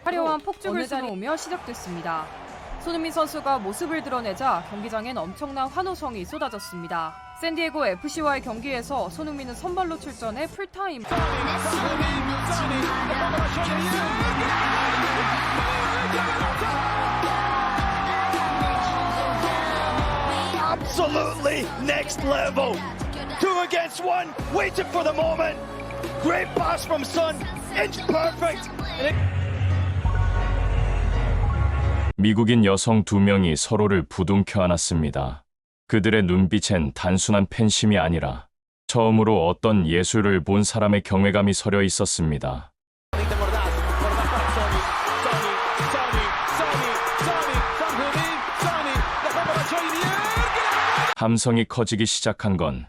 화려한 폭죽을 쏘며 시작됐습니다. 손흥민 선수가 모습을 드러내자 경기장엔 엄청난 환호성이 쏟아졌습니다. 샌디에고 FC와의 경기에서 손흥민은 선발로 출전해 풀타임. Absolutely next level. 2 against 1, waiting for the moment. Great pass from Son, inch perfect. 미국인 여성 2명이 서로를 부둥켜 안았습니다. 그들의 눈빛엔 단순한 팬심이 아니라 처음으로 어떤 예술을 본 사람의 경외감이 서려 있었습니다. 함성이 커지기 시작한 건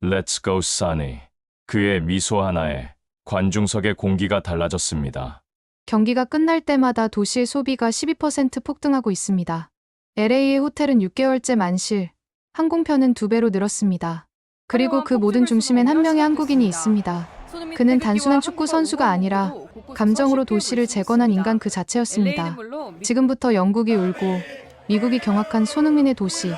Let's go Sonny. 그의 미소 하나에 관중석의 공기가 달라졌습니다. 경기가 끝날 때마다 도시의 소비가 12% 폭등하고 있습니다. LA의 호텔은 6개월째 만실, 항공편은 2배로 늘었습니다. 그리고 그 모든 중심엔 한 명의 한국인이 있습니다. 그는 단순한 축구 선수가 아니라 감정으로 도시를 재건한 인간 그 자체였습니다. 지금부터 영국이 울고 미국이 경악한 손흥민의 도시,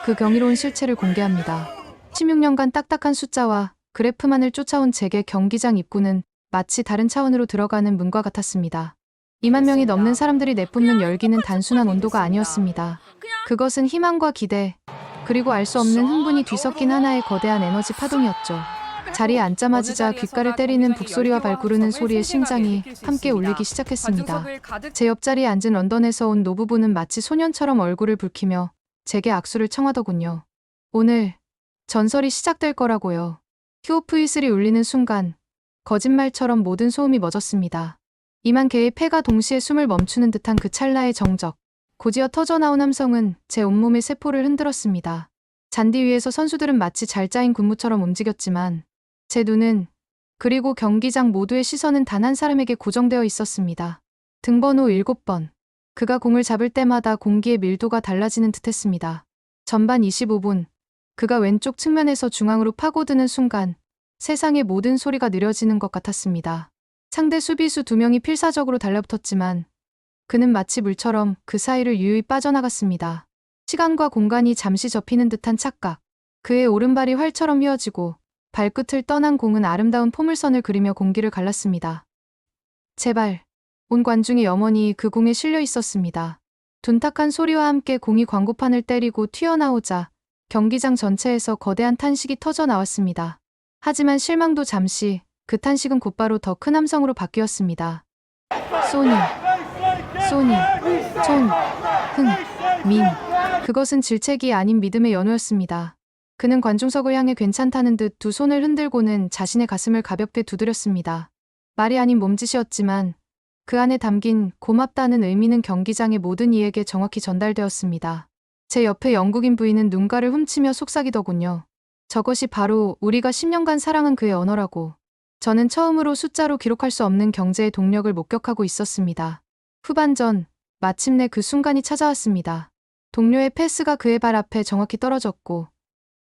그 경이로운 실체를 공개합니다. 16년간 딱딱한 숫자와 그래프만을 쫓아온 제게 경기장 입구는 마치 다른 차원으로 들어가는 문과 같았습니다. 2만 명이 넘는 사람들이 내뿜는 열기는 단순한 온도가 아니었습니다. 그것은 희망과 기대, 그리고 알 수 없는 흥분이 뒤섞인 하나의 거대한 에너지 파동이었죠. 자리에 앉자마자 귓가를 때리는 북소리와 발구르는 소리에 심장이 함께 울리기 시작했습니다. 제 옆자리에 앉은 런던에서 온 노부부는 마치 소년처럼 얼굴을 붉히며 제게 악수를 청하더군요. 오늘 전설이 시작될 거라고요. 큐오프 휘슬이 울리는 순간 거짓말처럼 모든 소음이 멎었습니다. 2만 개의 폐가 동시에 숨을 멈추는 듯한 그 찰나의 정적. 고지어 터져나온 함성은 제 온몸의 세포를 흔들었습니다. 잔디 위에서 선수들은 마치 잘 짜인 군무처럼 움직였지만 제 눈은, 그리고 경기장 모두의 시선은 단 한 사람에게 고정되어 있었습니다. 등번호 7번. 그가 공을 잡을 때마다 공기의 밀도가 달라지는 듯했습니다. 전반 25분. 그가 왼쪽 측면에서 중앙으로 파고드는 순간 세상의 모든 소리가 느려지는 것 같았습니다. 상대 수비수 2명이 필사적으로 달라붙었지만 그는 마치 물처럼 그 사이를 유유히 빠져나갔습니다. 시간과 공간이 잠시 접히는 듯한 착각. 그의 오른발이 활처럼 휘어지고 발끝을 떠난 공은 아름다운 포물선을 그리며 공기를 갈랐습니다. 제발. 온 관중이 영원히 그 공에 실려 있었습니다. 둔탁한 소리와 함께 공이 광고판을 때리고 튀어나오자 경기장 전체에서 거대한 탄식이 터져 나왔습니다. 하지만 실망도 잠시, 그 탄식은 곧바로 더 큰 함성으로 바뀌었습니다. 소니, 손, 흥, 민. 그것은 질책이 아닌 믿음의 연호였습니다. 그는 관중석을 향해 괜찮다는 듯 2 손을 흔들고는 자신의 가슴을 가볍게 두드렸습니다. 말이 아닌 몸짓이었지만 그 안에 담긴 고맙다는 의미는 경기장의 모든 이에게 정확히 전달되었습니다. 제 옆에 영국인 부인은 눈가를 훔치며 속삭이더군요. 저것이 바로 우리가 10년간 사랑한 그의 언어라고. 저는 처음으로 숫자로 기록할 수 없는 경제의 동력을 목격하고 있었습니다. 후반전, 마침내 그 순간이 찾아왔습니다. 동료의 패스가 그의 발 앞에 정확히 떨어졌고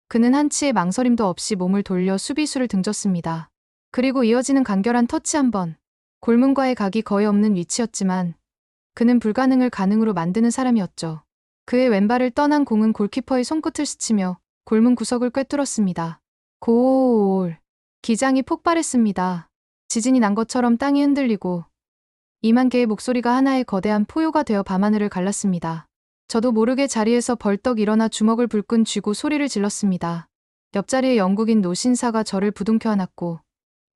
그는 한치의 망설임도 없이 몸을 돌려 수비수를 등졌습니다. 그리고 이어지는 간결한 터치 한 번. 골문과의 각이 거의 없는 위치였지만 그는 불가능을 가능으로 만드는 사람이었죠. 그의 왼발을 떠난 공은 골키퍼의 손끝을 스치며 골문 구석을 꿰뚫었습니다. 골. 기장이 폭발했습니다. 지진이 난 것처럼 땅이 흔들리고 2만 개의 목소리가 하나의 거대한 포효가 되어 밤하늘을 갈랐습니다. 저도 모르게 자리에서 벌떡 일어나 주먹을 불끈 쥐고 소리를 질렀습니다. 옆자리에 영국인 노신사가 저를 부둥켜 안았고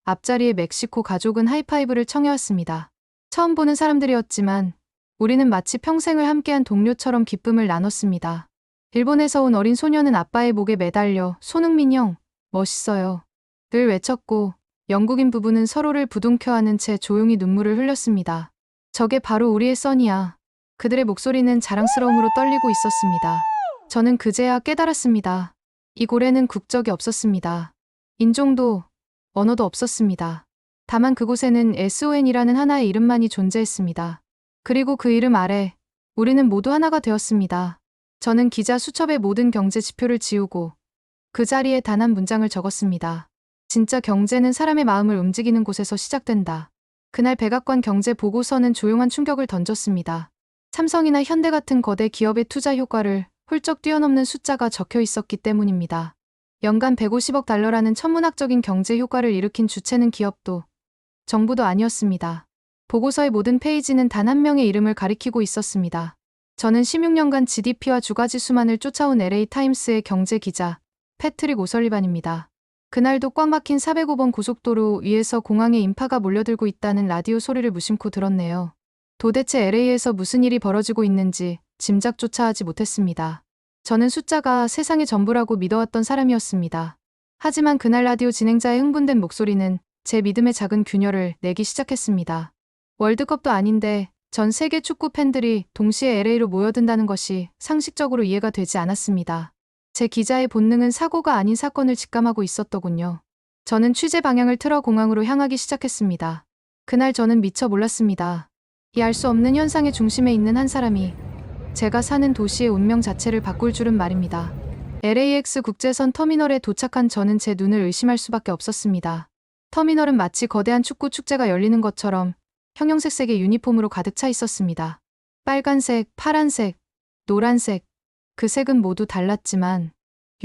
앞자리에 멕시코 가족은 하이파이브를 청해왔습니다. 처음 보는 사람들이었지만 우리는 마치 평생을 함께한 동료처럼 기쁨을 나눴습니다. 일본에서 온 어린 소녀는 아빠의 목에 매달려 손흥민 형, 멋있어요. 늘 외쳤고 영국인 부부는 서로를 부둥켜 안은 채 조용히 눈물을 흘렸습니다. 저게 바로 우리의 써니야. 그들의 목소리는 자랑스러움으로 떨리고 있었습니다. 저는 그제야 깨달았습니다. 이 고래는 국적이 없었습니다. 인종도, 언어도 없었습니다. 다만 그곳에는 SON이라는 하나의 이름만이 존재했습니다. 그리고 그 이름 아래 우리는 모두 하나가 되었습니다. 저는 기자 수첩의 모든 경제 지표를 지우고 그 자리에 단 한 문장을 적었습니다. 진짜 경제는 사람의 마음을 움직이는 곳에서 시작된다. 그날 백악관 경제 보고서는 조용한 충격을 던졌습니다. 삼성이나 현대 같은 거대 기업의 투자 효과를 훌쩍 뛰어넘는 숫자가 적혀 있었기 때문입니다. 연간 150억 달러라는 천문학적인 경제 효과를 일으킨 주체는 기업도 정부도 아니었습니다. 보고서의 모든 페이지는 단 한 명의 이름을 가리키고 있었습니다. 저는 16년간 GDP와 주가지수만을 쫓아온 LA타임스의 경제 기자 패트릭 오설리반입니다. 그날도 꽉 막힌 405번 고속도로 위에서 공항에 인파가 몰려들고 있다는 라디오 소리를 무심코 들었네요. 도대체 LA에서 무슨 일이 벌어지고 있는지 짐작조차 하지 못했습니다. 저는 숫자가 세상의 전부라고 믿어왔던 사람이었습니다. 하지만 그날 라디오 진행자의 흥분된 목소리는 제 믿음의 작은 균열을 내기 시작했습니다. 월드컵도 아닌데 전 세계 축구 팬들이 동시에 LA로 모여든다는 것이 상식적으로 이해가 되지 않았습니다. 제 기자의 본능은 사고가 아닌 사건을 직감하고 있었더군요. 저는 취재 방향을 틀어 공항으로 향하기 시작했습니다. 그날 저는 미처 몰랐습니다. 이 알 수 없는 현상의 중심에 있는 한 사람이 제가 사는 도시의 운명 자체를 바꿀 줄은 말입니다. LAX 국제선 터미널에 도착한 저는 제 눈을 의심할 수밖에 없었습니다. 터미널은 마치 거대한 축구 축제가 열리는 것처럼 형형색색의 유니폼으로 가득 차 있었습니다. 빨간색, 파란색, 노란색, 그 색은 모두 달랐지만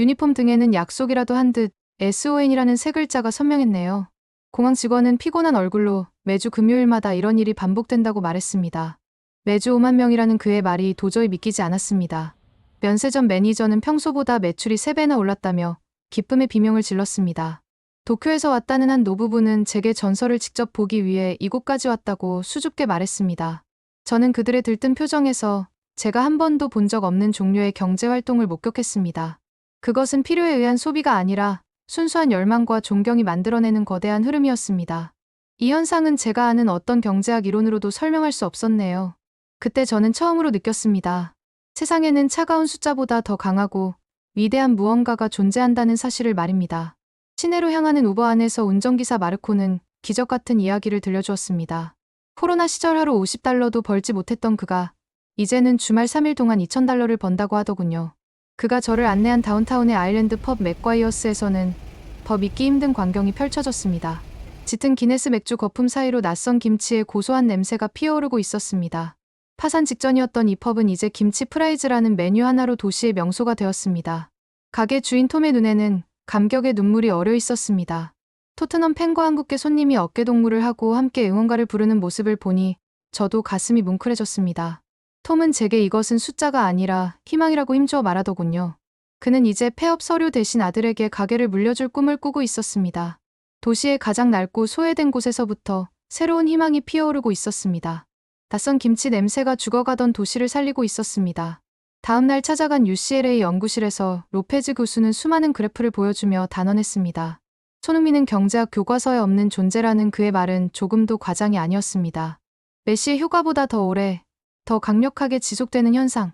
유니폼 등에는 약속이라도 한 듯 SON이라는 세 글자가 선명했네요. 공항 직원은 피곤한 얼굴로 매주 금요일마다 이런 일이 반복된다고 말했습니다. 매주 5만 명이라는 그의 말이 도저히 믿기지 않았습니다. 면세점 매니저는 평소보다 매출이 3배나 올랐다며 기쁨의 비명을 질렀습니다. 도쿄에서 왔다는 한 노부부는 제게 전설을 직접 보기 위해 이곳까지 왔다고 수줍게 말했습니다. 저는 그들의 들뜬 표정에서 제가 한 번도 본 적 없는 종류의 경제활동을 목격했습니다. 그것은 필요에 의한 소비가 아니라 순수한 열망과 존경이 만들어내는 거대한 흐름이었습니다. 이 현상은 제가 아는 어떤 경제학 이론으로도 설명할 수 없었네요. 그때 저는 처음으로 느꼈습니다. 세상에는 차가운 숫자보다 더 강하고 위대한 무언가가 존재한다는 사실을 말입니다. 시내로 향하는 우버 안에서 운전기사 마르코는 기적 같은 이야기를 들려주었습니다. 코로나 시절 하루 50달러도 벌지 못했던 그가 이제는 주말 3일 동안 2,000달러를 번다고 하더군요. 그가 저를 안내한 다운타운의 아일랜드 펍 맥과이어스에서는 더 믿기 힘든 광경이 펼쳐졌습니다. 짙은 기네스 맥주 거품 사이로 낯선 김치의 고소한 냄새가 피어오르고 있었습니다. 파산 직전이었던 이 펍은 이제 김치 프라이즈라는 메뉴 하나로 도시의 명소가 되었습니다. 가게 주인 톰의 눈에는 감격의 눈물이 어려 있었습니다. 토트넘 팬과 한국계 손님이 어깨동무를 하고 함께 응원가를 부르는 모습을 보니 저도 가슴이 뭉클해졌습니다. 톰은 제게 이것은 숫자가 아니라 희망이라고 힘주어 말하더군요. 그는 이제 폐업 서류 대신 아들에게 가게를 물려줄 꿈을 꾸고 있었습니다. 도시의 가장 낡고 소외된 곳에서부터 새로운 희망이 피어오르고 있었습니다. 낯선 김치 냄새가 죽어가던 도시를 살리고 있었습니다. 다음 날 찾아간 UCLA 연구실에서 로페즈 교수는 수많은 그래프를 보여주며 단언했습니다. 손흥민은 경제학 교과서에 없는 존재라는 그의 말은 조금도 과장이 아니었습니다. 메시의 효과보다 더 오래, 더 강력하게 지속되는 현상.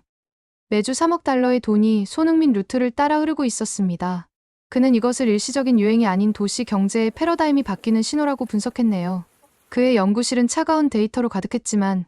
매주 3억 달러의 돈이 손흥민 루트를 따라 흐르고 있었습니다. 그는 이것을 일시적인 유행이 아닌 도시 경제의 패러다임이 바뀌는 신호라고 분석했네요. 그의 연구실은 차가운 데이터로 가득했지만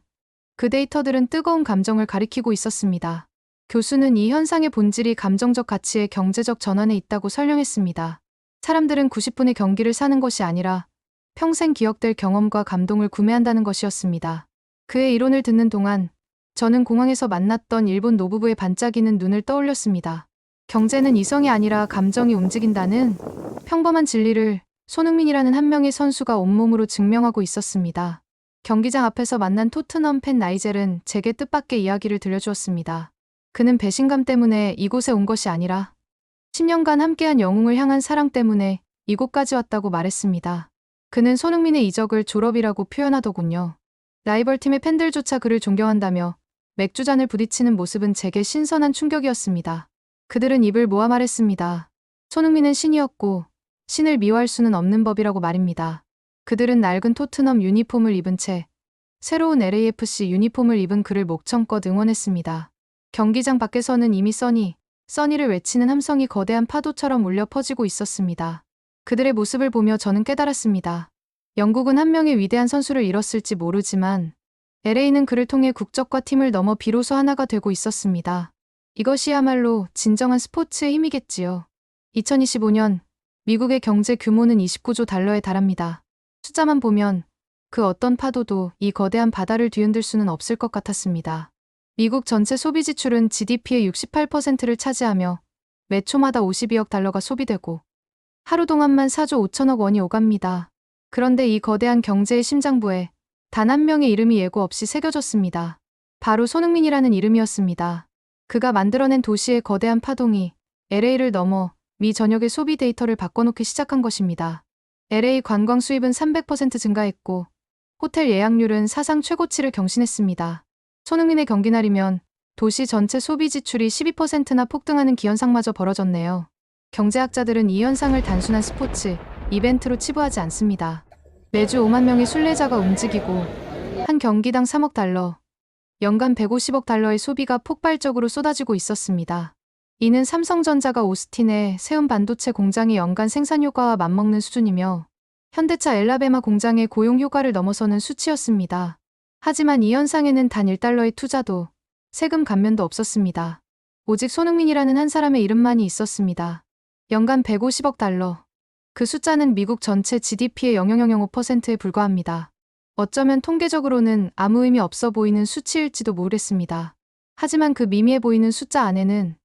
그 데이터들은 뜨거운 감정을 가리키고 있었습니다. 교수는 이 현상의 본질이 감정적 가치의 경제적 전환에 있다고 설명했습니다. 사람들은 90분의 경기를 사는 것이 아니라 평생 기억될 경험과 감동을 구매한다는 것이었습니다. 그의 이론을 듣는 동안 저는 공항에서 만났던 일본 노부부의 반짝이는 눈을 떠올렸습니다. 경제는 이성이 아니라 감정이 움직인다는 평범한 진리를 손흥민이라는 한 명의 선수가 온몸으로 증명하고 있었습니다. 경기장 앞에서 만난 토트넘 팬 나이젤은 제게 뜻밖의 이야기를 들려주었습니다. 그는 배신감 때문에 이곳에 온 것이 아니라 10년간 함께한 영웅을 향한 사랑 때문에 이곳까지 왔다고 말했습니다. 그는 손흥민의 이적을 졸업이라고 표현하더군요. 라이벌팀의 팬들조차 그를 존경한다며 맥주잔을 부딪히는 모습은 제게 신선한 충격이었습니다. 그들은 입을 모아 말했습니다. 손흥민은 신이었고 신을 미워할 수는 없는 법이라고 말입니다. 그들은 낡은 토트넘 유니폼을 입은 채 새로운 LAFC 유니폼을 입은 그를 목청껏 응원했습니다. 경기장 밖에서는 이미 써니를 외치는 함성이 거대한 파도처럼 울려 퍼지고 있었습니다. 그들의 모습을 보며 저는 깨달았습니다. 영국은 한 명의 위대한 선수를 잃었을지 모르지만 LA는 그를 통해 국적과 팀을 넘어 비로소 하나가 되고 있었습니다. 이것이야말로 진정한 스포츠의 힘이겠지요. 2025년 미국의 경제 규모는 29조 달러에 달합니다. 숫자만 보면 그 어떤 파도도 이 거대한 바다를 뒤흔들 수는 없을 것 같았습니다. 미국 전체 소비 지출은 GDP의 68%를 차지하며 매 초마다 52억 달러가 소비되고 하루 동안만 4조 5천억 원이 오갑니다. 그런데 이 거대한 경제의 심장부에 단 한 명의 이름이 예고 없이 새겨졌습니다. 바로 손흥민이라는 이름이었습니다. 그가 만들어낸 도시의 거대한 파동이 LA를 넘어 미 전역의 소비 데이터를 바꿔놓기 시작한 것입니다. LA 관광 수입은 300% 증가했고 호텔 예약률은 사상 최고치를 경신했습니다. 손흥민의 경기날이면 도시 전체 소비 지출이 12%나 폭등하는 기현상마저 벌어졌네요. 경제학자들은 이 현상을 단순한 스포츠, 이벤트로 치부하지 않습니다. 매주 5만 명의 순례자가 움직이고 한 경기당 3억 달러, 연간 150억 달러의 소비가 폭발적으로 쏟아지고 있었습니다. 이는 삼성전자가 오스틴에 세운 반도체 공장의 연간 생산 효과와 맞먹는 수준이며 현대차 엘라베마 공장의 고용 효과를 넘어서는 수치였습니다. 하지만 이 현상에는 단 1달러의 투자도 세금 감면도 없었습니다. 오직 손흥민이라는 한 사람의 이름만이 있었습니다. 연간 150억 달러. 그 숫자는 미국 전체 GDP의 0.005%에 불과합니다. 어쩌면 통계적으로는 아무 의미 없어 보이는 수치일지도 모르겠습니다. 하지만 그 미미해 보이는 숫자 안에는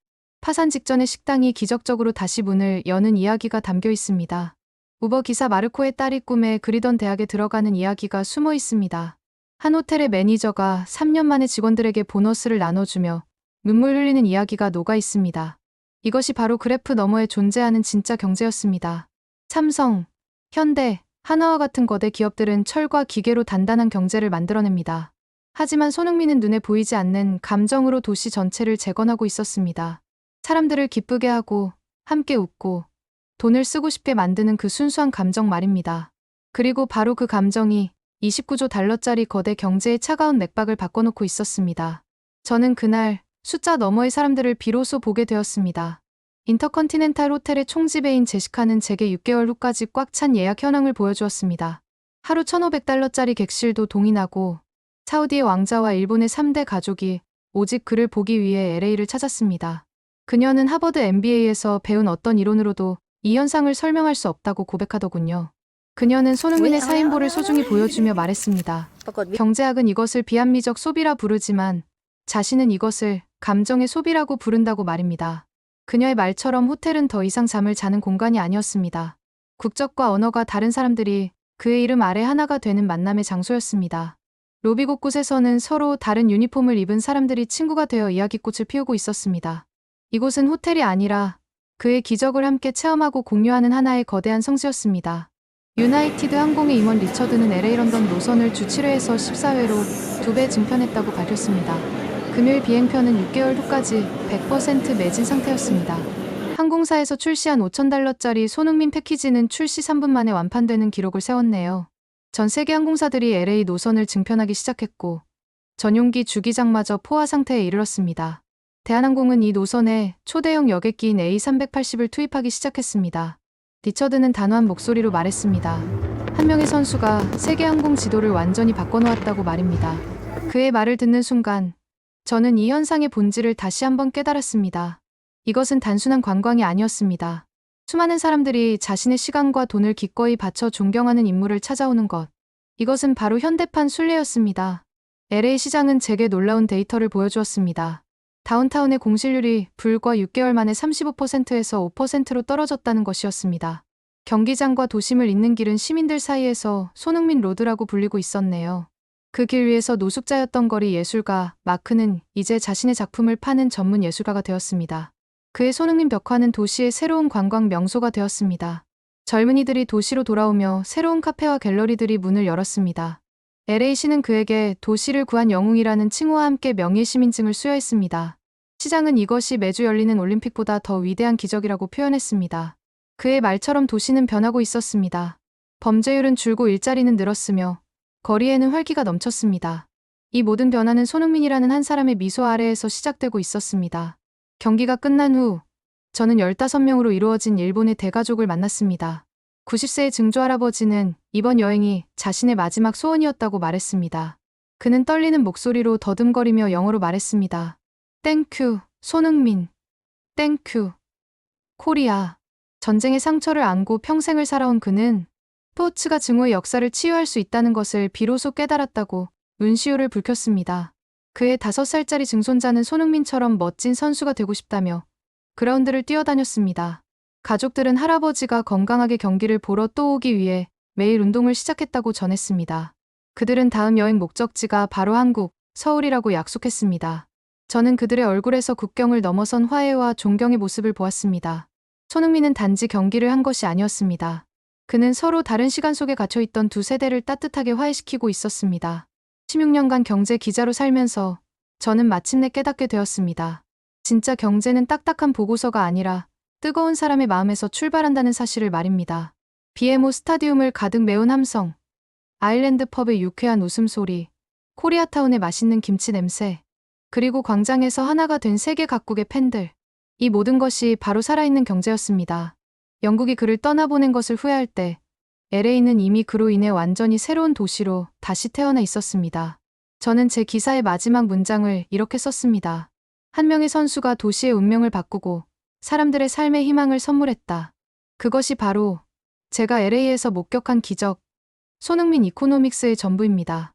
파산 직전의 식당이 기적적으로 다시 문을 여는 이야기가 담겨 있습니다. 우버 기사 마르코의 딸이 꿈에 그리던 대학에 들어가는 이야기가 숨어 있습니다. 한 호텔의 매니저가 3년 만에 직원들에게 보너스를 나눠주며 눈물 흘리는 이야기가 녹아 있습니다. 이것이 바로 그래프 너머에 존재하는 진짜 경제였습니다. 삼성, 현대, 하나와 같은 거대 기업들은 철과 기계로 단단한 경제를 만들어냅니다. 하지만 손흥민은 눈에 보이지 않는 감정으로 도시 전체를 재건하고 있었습니다. 사람들을 기쁘게 하고 함께 웃고 돈을 쓰고 싶게 만드는 그 순수한 감정 말입니다. 그리고 바로 그 감정이 29조 달러짜리 거대 경제의 차가운 맥박을 바꿔놓고 있었습니다. 저는 그날 숫자 너머의 사람들을 비로소 보게 되었습니다. 인터컨티넨탈 호텔의 총지배인 제시카는 제게 6개월 후까지 꽉 찬 예약 현황을 보여주었습니다. 하루 1,500달러짜리 객실도 동인하고 사우디의 왕자와 일본의 3대 가족이 오직 그를 보기 위해 LA를 찾았습니다. 그녀는 하버드 MBA에서 배운 어떤 이론으로도 이 현상을 설명할 수 없다고 고백하더군요. 그녀는 손흥민의 사인볼을 소중히 보여주며 말했습니다. 경제학은 이것을 비합리적 소비라 부르지만 자신은 이것을 감정의 소비라고 부른다고 말입니다. 그녀의 말처럼 호텔은 더 이상 잠을 자는 공간이 아니었습니다. 국적과 언어가 다른 사람들이 그의 이름 아래 하나가 되는 만남의 장소였습니다. 로비 곳곳에서는 서로 다른 유니폼을 입은 사람들이 친구가 되어 이야기꽃을 피우고 있었습니다. 이곳은 호텔이 아니라 그의 기적을 함께 체험하고 공유하는 하나의 거대한 성지였습니다. 유나이티드 항공의 임원 리처드는 LA 런던 노선을 주 7회에서 14회로 2배 증편했다고 밝혔습니다. 금요일 비행편은 6개월 후까지 100% 매진 상태였습니다. 항공사에서 출시한 5,000달러짜리 손흥민 패키지는 출시 3분 만에 완판되는 기록을 세웠네요. 전 세계 항공사들이 LA 노선을 증편하기 시작했고 전용기 주기장마저 포화 상태에 이르렀습니다. 대한항공은 이 노선에 초대형 여객기인 A380을 투입하기 시작했습니다. 리처드는 단호한 목소리로 말했습니다. 한 명의 선수가 세계 항공 지도를 완전히 바꿔놓았다고 말입니다. 그의 말을 듣는 순간 저는 이 현상의 본질을 다시 한번 깨달았습니다. 이것은 단순한 관광이 아니었습니다. 수많은 사람들이 자신의 시간과 돈을 기꺼이 바쳐 존경하는 인물을 찾아오는 것. 이것은 바로 현대판 순례였습니다. LA 시장은 제게 놀라운 데이터를 보여주었습니다. 다운타운의 공실률이 불과 6개월 만에 35%에서 5%로 떨어졌다는 것이었습니다. 경기장과 도심을 잇는 길은 시민들 사이에서 손흥민 로드라고 불리고 있었네요. 그 길 위에서 노숙자였던 거리 예술가 마크는 이제 자신의 작품을 파는 전문 예술가가 되었습니다. 그의 손흥민 벽화는 도시의 새로운 관광 명소가 되었습니다. 젊은이들이 도시로 돌아오며 새로운 카페와 갤러리들이 문을 열었습니다. LA시는 그에게 도시를 구한 영웅이라는 칭호와 함께 명예시민증을 수여했습니다. 시장은 이것이 매주 열리는 올림픽보다 더 위대한 기적이라고 표현했습니다. 그의 말처럼 도시는 변하고 있었습니다. 범죄율은 줄고 일자리는 늘었으며 거리에는 활기가 넘쳤습니다. 이 모든 변화는 손흥민이라는 한 사람의 미소 아래에서 시작되고 있었습니다. 경기가 끝난 후 저는 15명으로 이루어진 일본의 대가족을 만났습니다. 90세의 증조할아버지는 이번 여행이 자신의 마지막 소원이었다고 말했습니다. 그는 떨리는 목소리로 더듬거리며 영어로 말했습니다. 땡큐, 손흥민. 땡큐, 코리아. 전쟁의 상처를 안고 평생을 살아온 그는 스포츠가 증오의 역사를 치유할 수 있다는 것을 비로소 깨달았다고 눈시울을 붉혔습니다. 그의 5살짜리 증손자는 손흥민처럼 멋진 선수가 되고 싶다며 그라운드를 뛰어다녔습니다. 가족들은 할아버지가 건강하게 경기를 보러 또 오기 위해 매일 운동을 시작했다고 전했습니다. 그들은 다음 여행 목적지가 바로 한국, 서울이라고 약속했습니다. 저는 그들의 얼굴에서 국경을 넘어선 화해와 존경의 모습을 보았습니다. 손흥민은 단지 경기를 한 것이 아니었습니다. 그는 서로 다른 시간 속에 갇혀있던 두 세대를 따뜻하게 화해시키고 있었습니다. 16년간 경제 기자로 살면서 저는 마침내 깨닫게 되었습니다. 진짜 경제는 딱딱한 보고서가 아니라 뜨거운 사람의 마음에서 출발한다는 사실을 말입니다. BMO 스타디움을 가득 메운 함성, 아일랜드 펍의 유쾌한 웃음소리, 코리아타운의 맛있는 김치 냄새, 그리고 광장에서 하나가 된 세계 각국의 팬들. 이 모든 것이 바로 살아있는 경제였습니다. 영국이 그를 떠나보낸 것을 후회할 때 LA는 이미 그로 인해 완전히 새로운 도시로 다시 태어나 있었습니다. 저는 제 기사의 마지막 문장을 이렇게 썼습니다. 한 명의 선수가 도시의 운명을 바꾸고 사람들의 삶의 희망을 선물했다. 그것이 바로 제가 LA에서 목격한 기적, 손흥민 이코노믹스의 전부입니다.